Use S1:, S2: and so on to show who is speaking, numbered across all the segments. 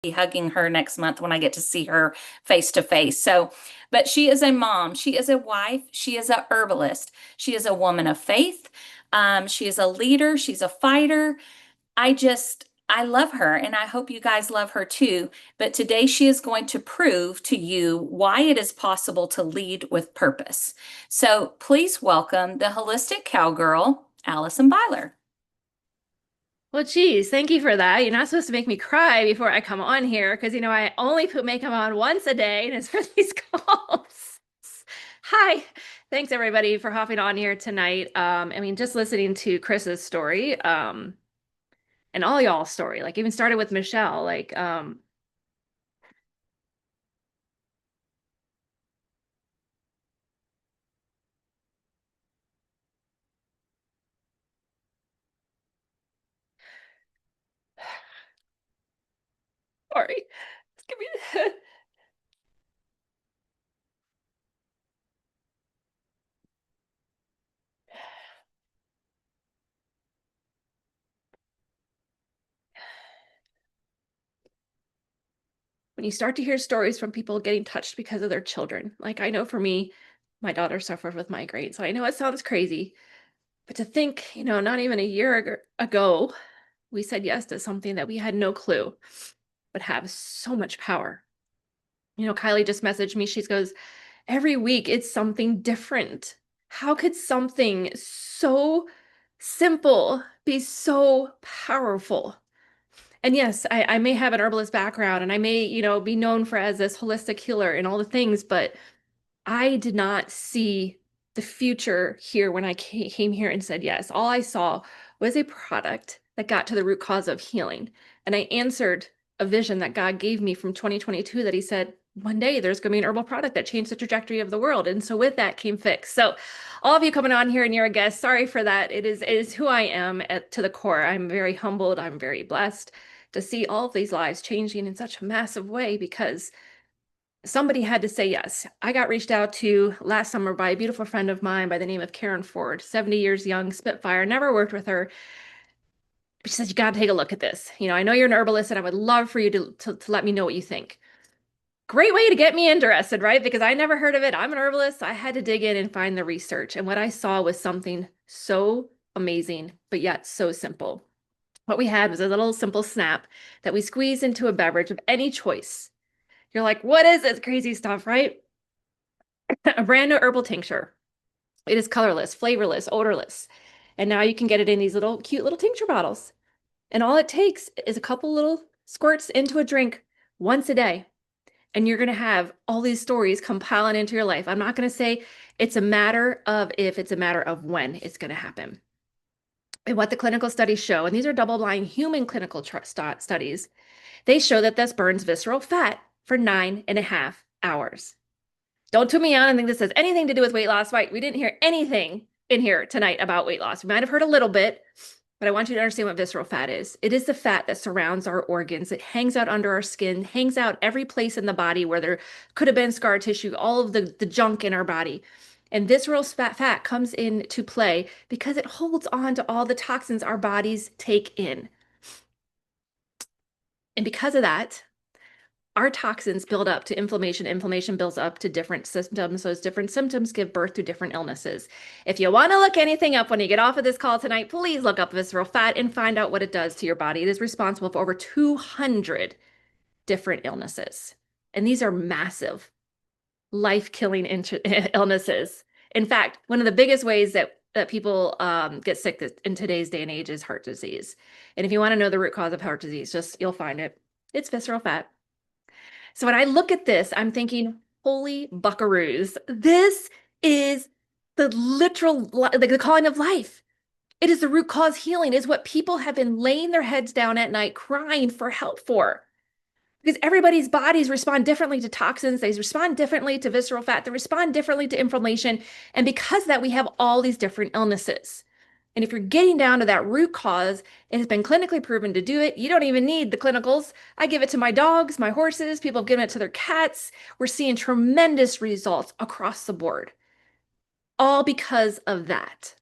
S1: be hugging her next month when I get to see her face to face. So, but she is a mom, she is a wife, she is a herbalist, she is a woman of faith. She is a leader, she's a fighter. I love her and I hope you guys love her too. But today she is going to prove to you why it is possible to lead with purpose. So please welcome the holistic cowgirl, Allison Byler.
S2: Well, geez, thank you for that. You're not supposed to make me cry before I come on here because, I only put makeup on once a day and it's for these calls. Hi. Thanks everybody for hopping on here tonight. Just listening to Chris's story, and all y'all's story, like even started with Michelle, sorry. Just give me when you start to hear stories from people getting touched because of their children. Like I know for me, my daughter suffered with migraines. So I know it sounds crazy, but to think, not even a year ago, we said yes to something that we had no clue would have so much power. Kylie just messaged me. She goes, every week it's something different. How could something so simple be so powerful? And yes, I may have an herbalist background and I may, be known for as this holistic healer and all the things, but I did not see the future here when I came here and said yes. All I saw was a product that got to the root cause of healing. And I answered a vision that God gave me from 2022 that He said, one day there's going to be an herbal product that changed the trajectory of the world. And so with that came Fix. So all of you coming on here and you're a guest, sorry for that. It is who I am to the core. I'm very humbled. I'm very blessed to see all of these lives changing in such a massive way because somebody had to say yes. I got reached out to last summer by a beautiful friend of mine by the name of Karen Ford, 70 years young, Spitfire, never worked with her. But she said, you got to take a look at this. I know you're an herbalist and I would love for you to let me know what you think. Great way to get me interested, right? Because I never heard of it. I'm an herbalist. So I had to dig in and find the research. And what I saw was something so amazing, but yet so simple. What we had was a little simple snap that we squeezed into a beverage of any choice. You're like, what is this crazy stuff, right? A brand new herbal tincture. It is colorless, flavorless, odorless. And now you can get it in these little cute little tincture bottles. And all it takes is a couple little squirts into a drink once a day. And you're going to have all these stories compiling into your life. I'm not going to say it's a matter of if, it's a matter of when it's going to happen. And what the clinical studies show, and these are double-blind human clinical studies, they show that this burns visceral fat for 9.5 hours. Don't tune me on and think this has anything to do with weight loss. Right? We didn't hear anything in here tonight about weight loss. We might have heard a little bit, but I want you to understand what visceral fat is. It is the fat that surrounds our organs. It hangs out under our skin, hangs out every place in the body where there could have been scar tissue, all of the junk in our body. And visceral fat comes into play because it holds on to all the toxins our bodies take in. And because of that, our toxins build up to inflammation. Inflammation builds up to different symptoms. Those different symptoms give birth to different illnesses. If you want to look anything up when you get off of this call tonight, please look up visceral fat and find out what it does to your body. It is responsible for over 200 different illnesses. And these are massive, life-killing illnesses. In fact, one of the biggest ways that people get sick in today's day and age is heart disease. And if you want to know the root cause of heart disease, you'll find it. It's visceral fat. So when I look at this, I'm thinking, holy buckaroos, this is the literal, the calling of life. It is the root cause healing, is what people have been laying their heads down at night crying for help for. Because everybody's bodies respond differently to toxins, they respond differently to visceral fat, they respond differently to inflammation. And because of that, we have all these different illnesses. And if you're getting down to that root cause, it has been clinically proven to do it. You don't even need the clinicals. I give it to my dogs, my horses, people have given it to their cats. We're seeing tremendous results across the board, all because of that.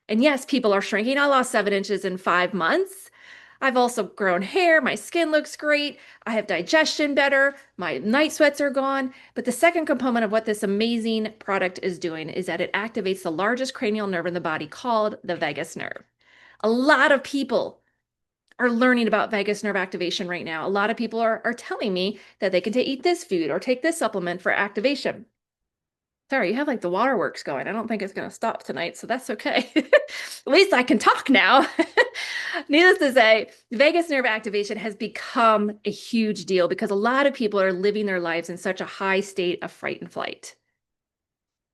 S2: And yes, people are shrinking. I lost 7 inches in 5 months. I've also grown hair, my skin looks great, I have digestion better, my night sweats are gone. But the second component of what this amazing product is doing is that it activates the largest cranial nerve in the body called the vagus nerve. A lot of people are learning about vagus nerve activation right now. A lot of people are telling me that they can eat this food or take this supplement for activation. Sorry, you have like the waterworks going. I don't think it's going to stop tonight, so that's okay. At least I can talk now. Needless to say, vagus nerve activation has become a huge deal because a lot of people are living their lives in such a high state of fright and flight.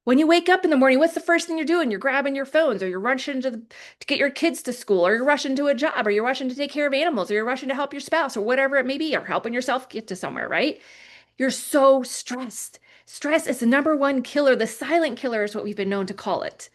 S2: When you wake up in the morning, what's the first thing you're doing? You're grabbing your phones, or you're rushing to get your kids to school, or you're rushing to a job, or you're rushing to take care of animals, or you're rushing to help your spouse, or whatever it may be, or helping yourself get to somewhere, right? You're so stressed. Stress is the number one killer. The silent killer is what we've been known to call it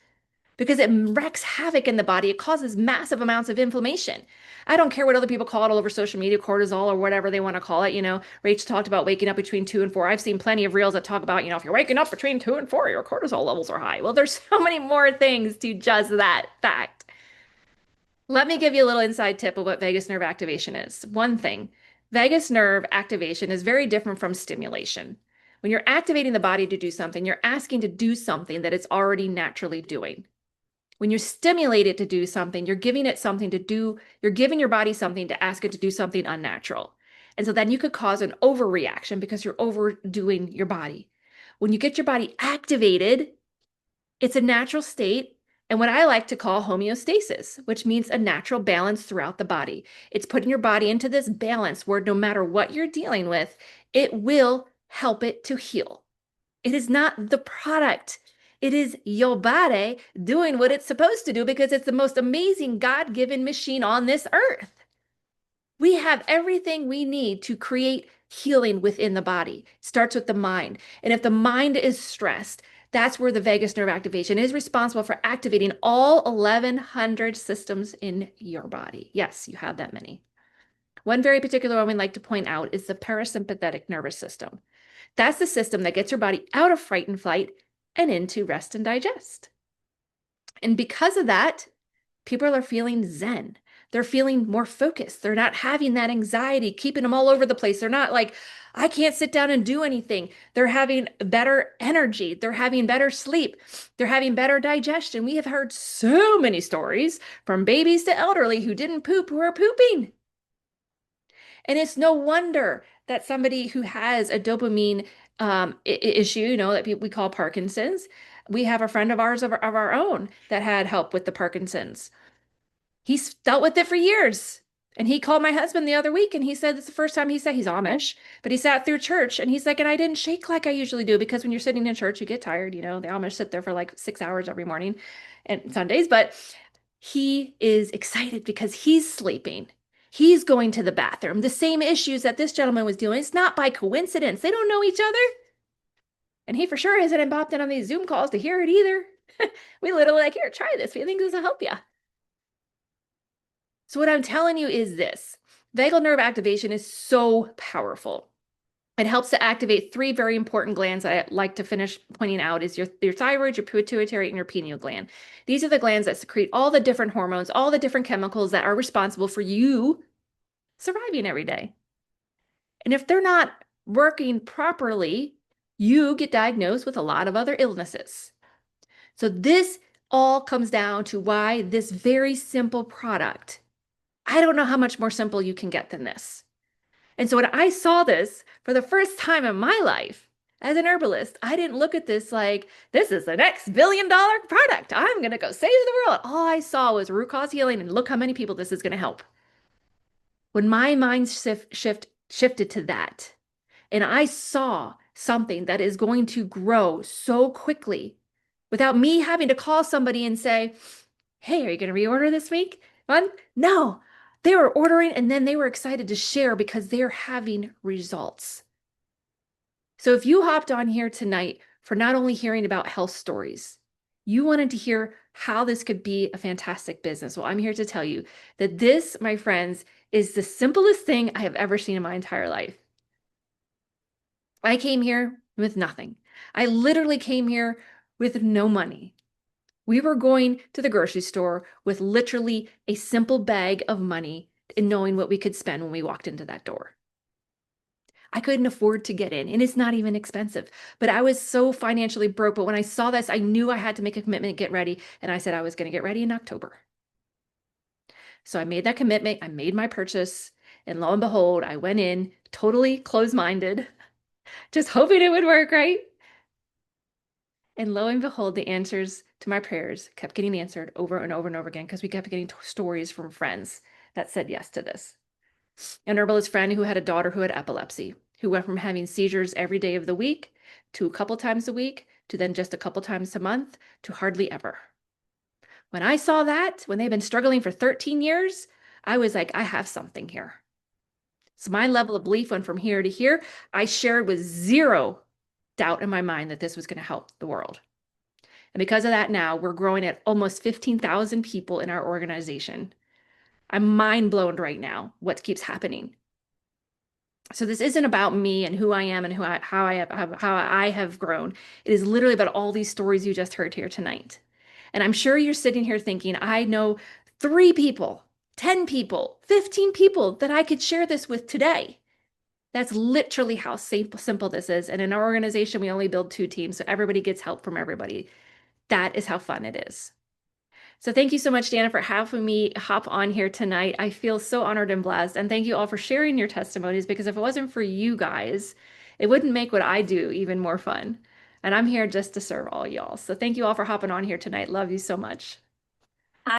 S2: because it wreaks havoc in the body. It causes massive amounts of inflammation. I don't care what other people call it all over social media, cortisol or whatever they want to call it. Rach talked about waking up between 2 and 4. I've seen plenty of reels that talk about, if you're waking up between 2 and 4, your cortisol levels are high. Well, there's so many more things to just that fact. Let me give you a little inside tip of what vagus nerve activation is. One thing, vagus nerve activation is very different from stimulation. When you're activating the body to do something, you're asking to do something that it's already naturally doing. When you stimulate it to do something, you're giving it something to do, you're giving your body something to ask it to do something unnatural. And so then you could cause an overreaction because you're overdoing your body. When you get your body activated, it's a natural state and what I like to call homeostasis, which means a natural balance throughout the body. It's putting your body into this balance where no matter what you're dealing with, it will help it to heal. It is not the product. It is your body doing what it's supposed to do because it's the most amazing God-given machine on this earth. We have everything we need to create healing within the body. It starts with the mind. And if the mind is stressed, that's where the vagus nerve activation is responsible for activating all 1,100 systems in your body. Yes, you have that many. One very particular one we'd like to point out is the parasympathetic nervous system. That's the system that gets your body out of fright and flight and into rest and digest. And because of that, people are feeling zen. They're feeling more focused. They're not having that anxiety, keeping them all over the place. They're not like, I can't sit down and do anything. They're having better energy. They're having better sleep. They're having better digestion. We have heard so many stories from babies to elderly who didn't poop who are pooping. And it's no wonder that somebody who has a dopamine issue, that we call Parkinson's, we have a friend of ours of our own that had help with the Parkinson's. He's dealt with it for years. And he called my husband the other week and he said it's the first time he said he's Amish, but he sat through church and he's like, and I didn't shake like I usually do because when you're sitting in church, you get tired. The Amish sit there for like 6 hours every morning and Sundays, but he is excited because he's sleeping. He's going to the bathroom. The same issues that this gentleman was dealing. It's not by coincidence. They don't know each other. And he for sure hasn't bopped in on these Zoom calls to hear it either. We literally like, here, try this. We think this will help you. So what I'm telling you is this. Vagal nerve activation is so powerful. It helps to activate 3 very important glands that I like to finish pointing out is your thyroid, your pituitary, and your pineal gland. These are the glands that secrete all the different hormones, all the different chemicals that are responsible for you surviving every day. And if they're not working properly, you get diagnosed with a lot of other illnesses. So this all comes down to why this very simple product, I don't know how much more simple you can get than this. And so when I saw this for the first time in my life as an herbalist, I didn't look at this like, this is the next $1 billion product. I'm going to go save the world. All I saw was root cause healing and look how many people this is going to help. When my mind shifted to that, and I saw something that is going to grow so quickly without me having to call somebody and say, hey, are you going to reorder this week? No, they were ordering and then they were excited to share because they're having results. So if you hopped on here tonight for not only hearing about health stories, you wanted to hear how this could be a fantastic business. Well, I'm here to tell you that this, my friends, is the simplest thing I have ever seen in my entire life. I came here with nothing. I literally came here with no money. We were going to the grocery store with literally a simple bag of money and knowing what we could spend when we walked into that door. I couldn't afford to get in, and it's not even expensive. But I was so financially broke. But when I saw this, I knew I had to make a commitment, get ready. And I said I was going to get ready in October. So I made that commitment. I made my purchase. And lo and behold, I went in totally closed-minded, just hoping it would work, right? And lo and behold, the answers to my prayers kept getting answered over and over and over again because we kept getting stories from friends that said yes to this. An herbalist friend who had a daughter who had epilepsy, who went from having seizures every day of the week to a couple times a week to then just a couple times a month to hardly ever. When I saw that, when they've been struggling for 13 years, I was like, I have something here. So my level of belief went from here to here. I shared with zero doubt in my mind that this was going to help the world. And because of that, now we're growing at almost 15,000 people in our organization. I'm mind blown right now what keeps happening. So this isn't about me and who I am and how I have grown. It is literally about all these stories you just heard here tonight. And I'm sure you're sitting here thinking, I know 3 people, 10 people, 15 people that I could share this with today. That's literally how simple this is. And in our organization, we only build 2 teams, so everybody gets help from everybody. That is how fun it is. So thank you so much, Dana, for having me hop on here tonight. I feel so honored and blessed. And thank you all for sharing your testimonies, because if it wasn't for you guys, it wouldn't make what I do even more fun. And I'm here just to serve all y'all. So thank you all for hopping on here tonight. Love you so much.